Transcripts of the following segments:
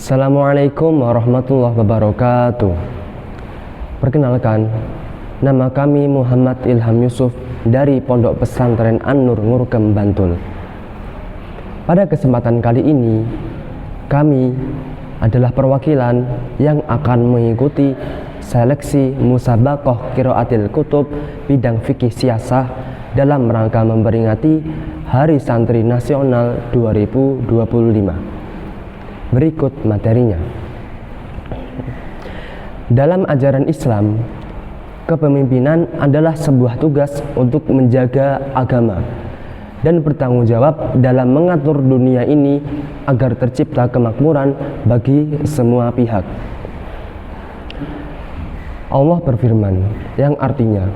Assalamualaikum warahmatullahi wabarakatuh. Perkenalkan, nama kami Muhammad Ilham Yusuf dari Pondok Pesantren An-Nur Ngurkem, Bantul. Pada kesempatan kali ini, kami adalah perwakilan yang akan mengikuti seleksi musabaqah qiraatil kutub bidang fikih siasah dalam rangka memperingati Hari Santri Nasional 2025. Berikut materinya. Dalam ajaran Islam, kepemimpinan adalah sebuah tugas untuk menjaga agama dan bertanggung jawab dalam mengatur dunia ini agar tercipta kemakmuran bagi semua pihak. Allah berfirman, yang artinya,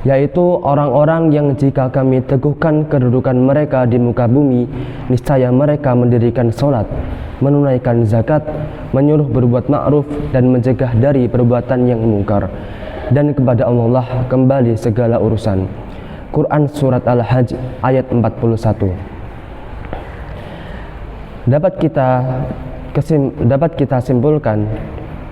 yaitu orang-orang yang jika kami teguhkan kedudukan mereka di muka bumi, niscaya mereka mendirikan sholat, menunaikan zakat, menyuruh berbuat ma'ruf dan mencegah dari perbuatan yang mungkar, dan kepada Allah kembali segala urusan. Quran Surat Al-Hajj ayat 41. Dapat kita simpulkan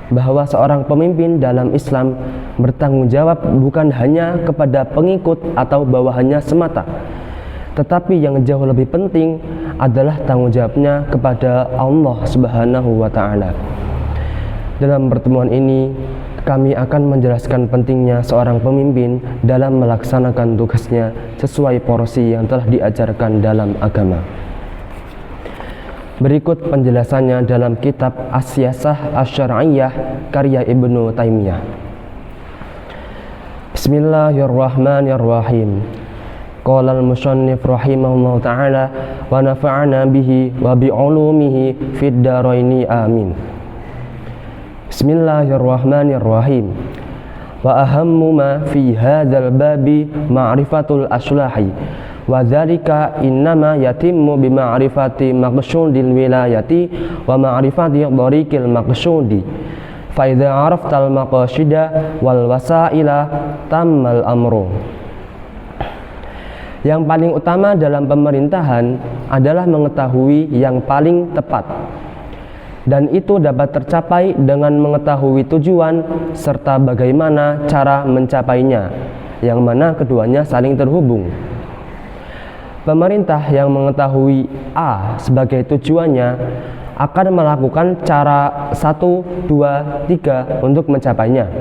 bahwa seorang pemimpin dalam Islam bertanggung jawab bukan hanya kepada pengikut atau bawahannya semata, tetapi yang jauh lebih penting adalah tanggung jawabnya kepada Allah Subhanahu wa Ta'ala. Dalam pertemuan ini, kami akan menjelaskan pentingnya seorang pemimpin dalam melaksanakan tugasnya sesuai porsi yang telah diajarkan dalam agama. Berikut penjelasannya dalam kitab As-Siyasah Asy-Syar'iyyah karya Ibnu Taimiyah. Bismillahirrahmanirrahim. Qala al-musannif rahimahullah ta'ala wa nafa'ana bihi wa bi'ulumihi fid dharaini amin. Bismillahirrahmanirrahim. Wa ahammu ma fi hadzal babi ma'rifatul aslahi wa dzalika innama yatimmu bi ma'rifati maqsudil wilayati wa ma'rifati dhariqil maqsudi fa idza 'araftal maqasida wal wasaila tammal amru. Yang paling utama dalam pemerintahan adalah mengetahui yang paling tepat, dan itu dapat tercapai dengan mengetahui tujuan serta bagaimana cara mencapainya, yang mana keduanya saling terhubung. Pemerintah yang mengetahui A sebagai tujuannya akan melakukan cara 1, 2, 3 untuk mencapainya.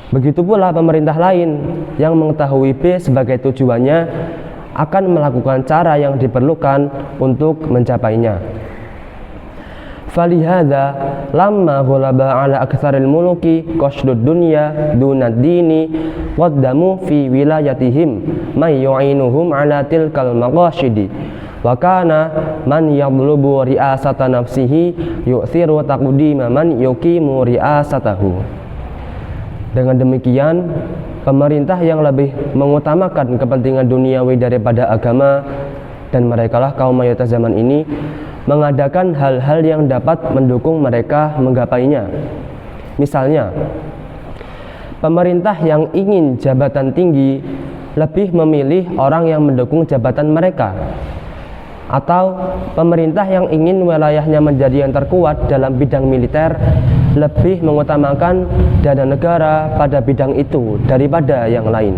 Begitu pula pemerintah lain yang mengetahui B sebagai tujuannya akan melakukan cara yang diperlukan untuk mencapainya. Falihada lamma ghulaba ala aktsaril muluki qasdud dunya dunad dini qaddamu fi wilayatihim may yu'inuhum ala tilkal maqasidi wa kana man yadlubu ri'asata nafsihi yu'thiru taqdima man yuqimu ri'asatahu. Dengan demikian, pemerintah yang lebih mengutamakan kepentingan duniawi daripada agama, dan merekalah kaum mayoritas zaman ini, mengadakan hal-hal yang dapat mendukung mereka menggapainya. Misalnya, pemerintah yang ingin jabatan tinggi lebih memilih orang yang mendukung jabatan mereka, atau pemerintah yang ingin wilayahnya menjadi yang terkuat dalam bidang militer lebih mengutamakan dana negara pada bidang itu daripada yang lain.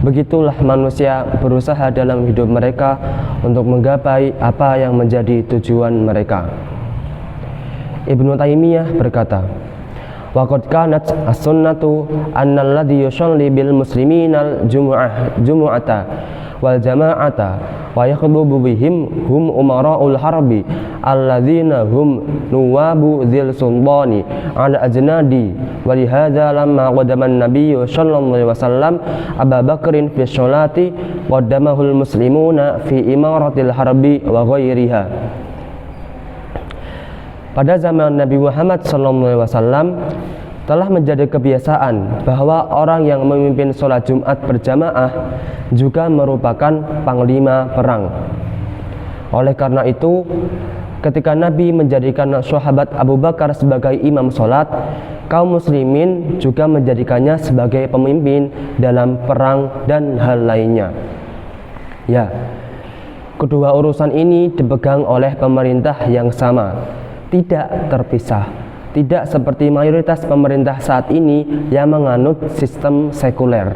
Begitulah manusia berusaha dalam hidup mereka untuk menggapai apa yang menjadi tujuan mereka. Ibnu Taimiyah berkata, wa qad kanat as-sunnatu annal ladzi yusalli bil musliminal jumu'ata wal jama'ata wa yakhdubu bihim hum umara'ul harbi alladzina hum nuwabu dzil sultani ala ajnadi wa lihadza lamma qadama an-nabiy sallallahu alaihi wasallam Abu Bakrin fi sholati qaddamahul muslimuna fi imaratil harbi wa ghairiha. Pada zaman Nabi Muhammad sallallahu alaihi wasallam telah menjadi kebiasaan bahwa orang yang memimpin sholat Jumat berjamaah juga merupakan panglima perang. Oleh karena itu, ketika Nabi menjadikan sahabat Abu Bakar sebagai imam sholat, kaum muslimin juga menjadikannya sebagai pemimpin dalam perang dan hal lainnya. Ya, Kedua urusan ini dipegang oleh pemerintah yang sama, tidak terpisah. Tidak seperti mayoritas pemerintah saat ini yang menganut sistem sekuler.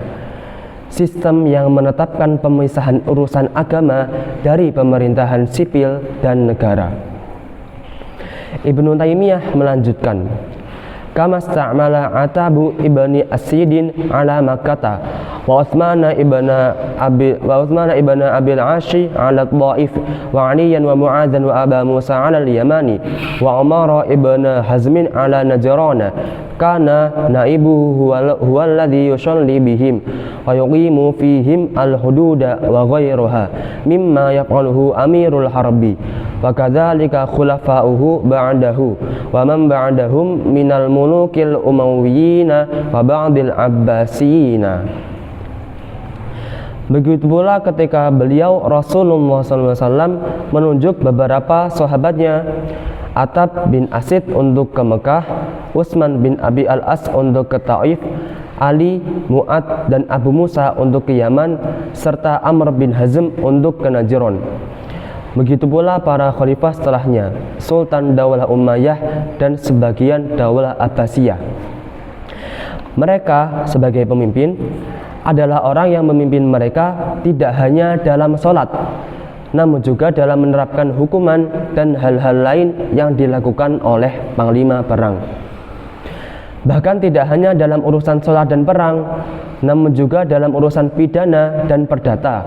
Sistem yang menetapkan pemisahan urusan agama dari pemerintahan sipil dan negara. Ibnu Taimiyah melanjutkan, kama sta'mala Atabu ibni As-Sidin ala Makkata wa Utsman ibn Abil Ashi ala Taif wa Aliyan wa Mu'adzan wa Aba Musa ala al-Yamani wa Umar ibn Hazmin ala Najran kana naibuhu huwa alladhi yusalli bihim wa yuqimu fihim al-hududa wa ghayruha mimma yaf'aluhu amirul harbi wa kadzalika khulafa'uhu ba'dahu wa man ba'dahum minal mulukil umayyiyina wa ba'dil abbasiyina. Begitu pula ketika beliau Rasulullah SAW menunjuk beberapa sahabatnya, Atab bin Asid untuk ke Mekah, Utsman bin Abi al-As untuk ke Taif, Ali, Mu'ad dan Abu Musa untuk ke Yaman, serta Amr bin Hazm untuk ke Najran. Begitu pula para khalifah setelahnya, Sultan Daulah Umayyah dan sebagian Daulah Abbasiyah. Mereka sebagai pemimpin adalah orang yang memimpin mereka tidak hanya dalam sholat, namun juga dalam menerapkan hukuman dan hal-hal lain yang dilakukan oleh panglima perang. Bahkan tidak hanya dalam urusan sholat dan perang, namun juga dalam urusan pidana dan perdata,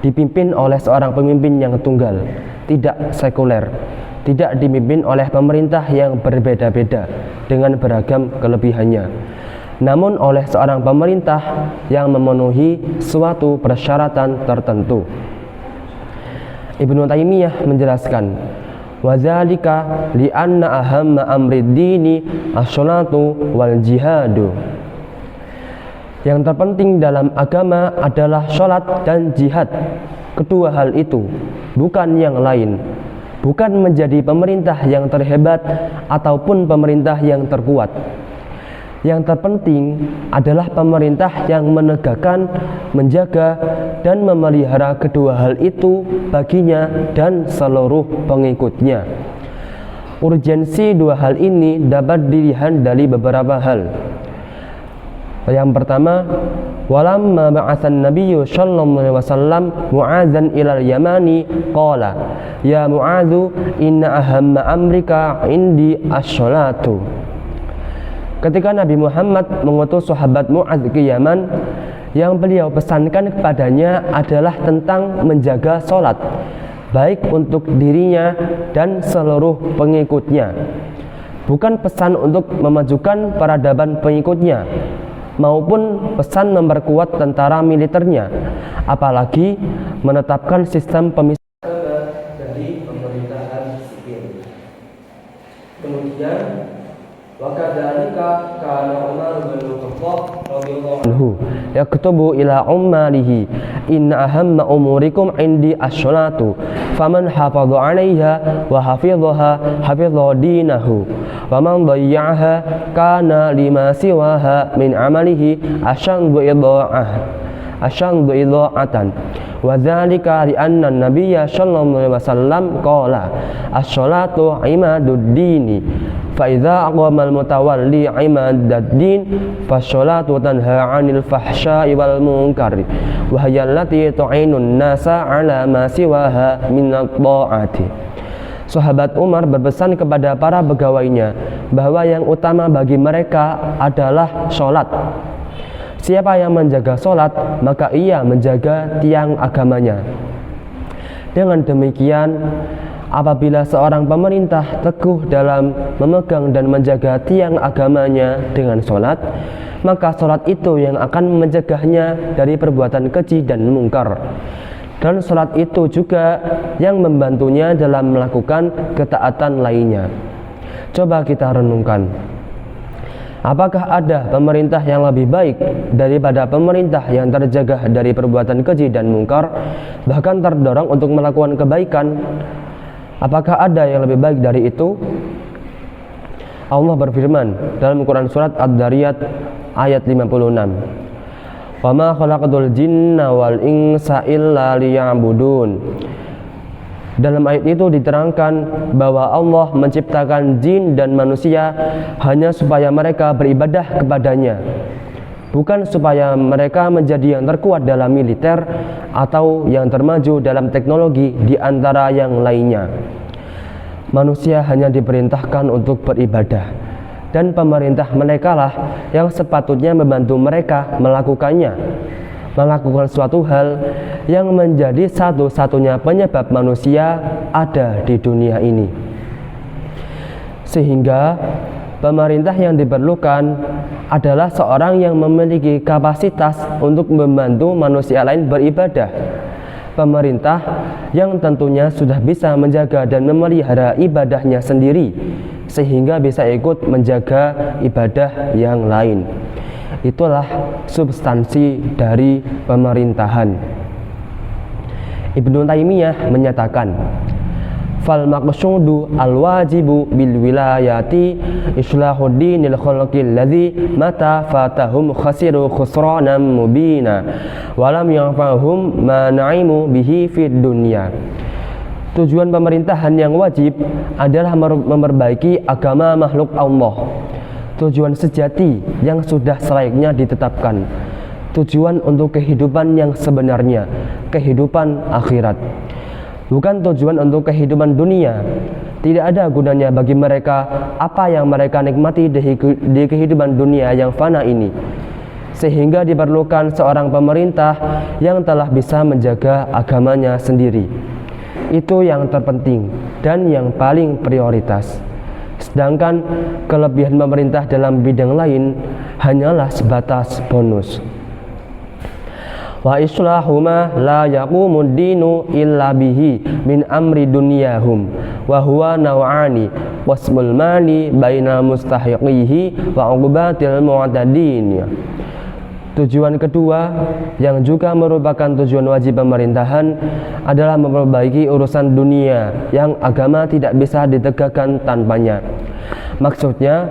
dipimpin oleh seorang pemimpin yang tunggal, tidak sekuler, tidak dipimpin oleh pemerintah yang berbeda-beda dengan beragam kelebihannya, namun oleh seorang pemerintah yang memenuhi suatu persyaratan tertentu. Ibnu Taimiyah menjelaskan, wadzalika li'anna ahamma amrid dini as-sholatu wal jihadu. Yang terpenting dalam agama adalah sholat dan jihad. Kedua hal itu, bukan yang lain. Bukan menjadi pemerintah yang terhebat ataupun pemerintah yang terkuat. Yang terpenting adalah pemerintah yang menegakkan, menjaga, dan memelihara kedua hal itu baginya dan seluruh pengikutnya. Urgensi dua hal ini dapat dilihat dari beberapa hal. Yang pertama, walamma ba'atsan nabiyyu sallallahu alaihi wasallam Mu'adzan ilal Yamani qala ya Mu'adzu inna ahamma amrika indi as-sholatu. Ketika Nabi Muhammad mengutus sahabat Mu'adz ke Yaman, yang beliau pesankan kepadanya adalah tentang menjaga sholat, baik untuk dirinya dan seluruh pengikutnya. Bukan pesan untuk memajukan peradaban pengikutnya, maupun pesan memperkuat tentara militernya, apalagi menetapkan sistem pemisahan dari pemerintahan sipil. Kemudian wakadzalika kana Umar bin Khattab radhiyallahu anhu yaktubu ila ummalihi inna ahamma umurikum indi as-sholatu faman hafadha 'alaiha wa hafidhaha hafidha dinahu wa man dayya'aha kana lima siwaha min 'amalihi ashaddu idha'atan wa dzalika li anna an-nabiyya sallallahu alaihi wasallam qala as-sholatu imadud dini fa idza aqama al-mutawalli imadad-din fasholatu tanha 'anil fahsya'i wal munkari wa hiya allati tu'inun nasa 'ala ma siwaha min at-ta'ati. Sahabat Umar berpesan kepada para pegawainya bahwa yang utama bagi mereka adalah sholat. Siapa yang menjaga sholat, maka ia menjaga tiang agamanya. Dengan demikian, apabila seorang pemerintah teguh dalam memegang dan menjaga tiang agamanya dengan sholat, maka sholat itu yang akan mencegahnya dari perbuatan keji dan mungkar. Dan sholat itu juga yang membantunya dalam melakukan ketaatan lainnya. Coba kita renungkan, apakah ada pemerintah yang lebih baik daripada pemerintah yang terjaga dari perbuatan keji dan mungkar, bahkan terdorong untuk melakukan kebaikan? Apakah ada yang lebih baik dari itu? Allah berfirman dalam Quran surat Ad-Dariyat ayat 56, wa ma khalaqatul jinna wal insa illa liya'budun Dalam ayat itu diterangkan bahwa Allah menciptakan jin dan manusia hanya supaya mereka beribadah kepadanya, bukan supaya mereka menjadi yang terkuat dalam militer atau yang termaju dalam teknologi di antara yang lainnya. Manusia hanya diperintahkan untuk beribadah, dan pemerintah merekalah yang sepatutnya membantu mereka melakukannya, melakukan suatu hal yang menjadi satu-satunya penyebab manusia ada di dunia ini. Sehingga pemerintah yang diperlukan adalah seorang yang memiliki kapasitas untuk membantu manusia lain beribadah. Pemerintah yang tentunya sudah bisa menjaga dan memelihara ibadahnya sendiri, sehingga bisa ikut menjaga ibadah yang lain. Itulah substansi dari pemerintahan. Ibnu Taimiyah menyatakan, fal maqsudu al wajibu bil wilayati islahuddinil khalqil ladzi mata fatahum khasiru khusranan mubina walam yanfa'hum ma na'imu bihi fid dunya. Tujuan pemerintahan yang wajib adalah memperbaiki agama makhluk Allah. Tujuan sejati yang sudah selayaknya ditetapkan. Tujuan untuk kehidupan yang sebenarnya, kehidupan akhirat. Bukan tujuan untuk kehidupan dunia. Tidak ada gunanya bagi mereka apa yang mereka nikmati di kehidupan dunia yang fana ini. Sehingga diperlukan seorang pemerintah yang telah bisa menjaga agamanya sendiri. Itu yang terpenting dan yang paling prioritas. Sedangkan kelebihan pemerintah dalam bidang lain hanyalah sebatas bonus. Wa islahuma la yaqumud dinu illa bihi min amri dunyahum wa huwa naw'ani wasmul mali baina mustahiqihi wa uqbatil mu'tadin. Tujuan kedua yang juga merupakan tujuan wajib pemerintahan adalah memperbaiki urusan dunia yang agama tidak bisa ditegakkan tanpanya. Maksudnya,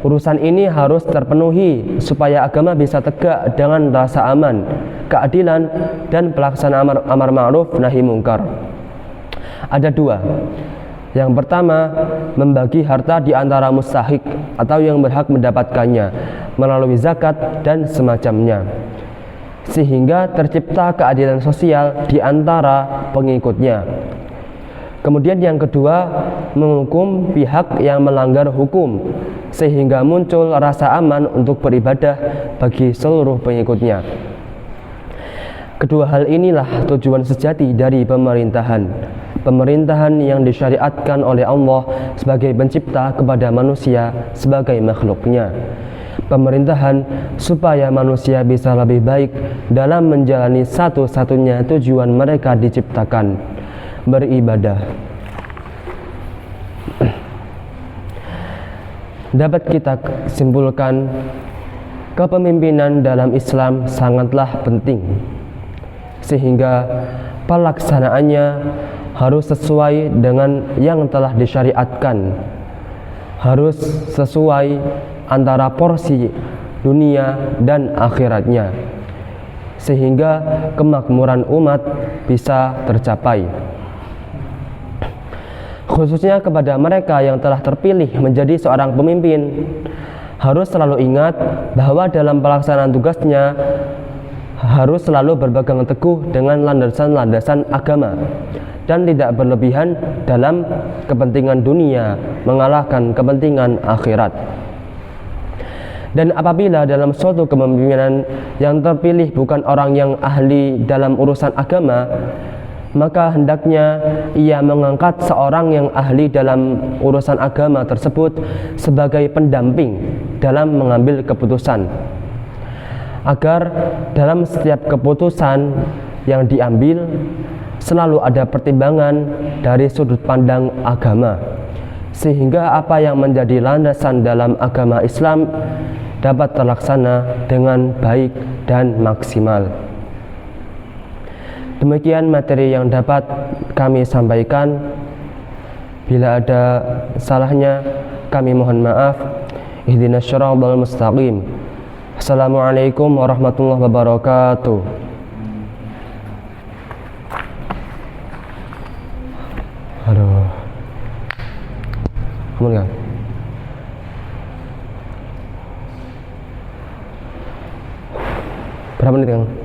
urusan ini harus terpenuhi supaya agama bisa tegak dengan rasa aman, keadilan, dan pelaksanaan amar ma'ruf nahi mungkar. Ada dua. Yang pertama, membagi harta di antara mustahik atau yang berhak mendapatkannya melalui zakat dan semacamnya, sehingga tercipta keadilan sosial di antara pengikutnya. Kemudian yang kedua, menghukum pihak yang melanggar hukum, sehingga muncul rasa aman untuk beribadah bagi seluruh pengikutnya. Kedua hal inilah tujuan sejati dari pemerintahan. Pemerintahan yang disyariatkan oleh Allah sebagai pencipta kepada manusia sebagai makhluknya. Pemerintahan supaya manusia bisa lebih baik dalam menjalani satu-satunya tujuan mereka diciptakan, beribadah. Dapat kita simpulkan, kepemimpinan dalam Islam sangatlah penting, sehingga pelaksanaannya harus sesuai dengan yang telah disyariatkan, harus sesuai antara porsi dunia dan akhiratnya, sehingga kemakmuran umat bisa tercapai. Khususnya kepada mereka yang telah terpilih menjadi seorang pemimpin, harus selalu ingat bahwa dalam pelaksanaan tugasnya harus selalu berpegang teguh dengan landasan-landasan agama dan tidak berlebihan dalam kepentingan dunia mengalahkan kepentingan akhirat. Dan apabila dalam suatu kepemimpinan yang terpilih bukan orang yang ahli dalam urusan agama, maka hendaknya ia mengangkat seorang yang ahli dalam urusan agama tersebut sebagai pendamping dalam mengambil keputusan, agar dalam setiap keputusan yang diambil selalu ada pertimbangan dari sudut pandang agama, sehingga apa yang menjadi landasan dalam agama Islam dapat terlaksana dengan baik dan maksimal. Demikian materi yang dapat kami sampaikan. Bila ada salahnya, kami mohon maaf. Ihdinas syiratal mustaqim. Assalamualaikum warahmatullahi wabarakatuh. Ampun Kang. Berapa menit Kang?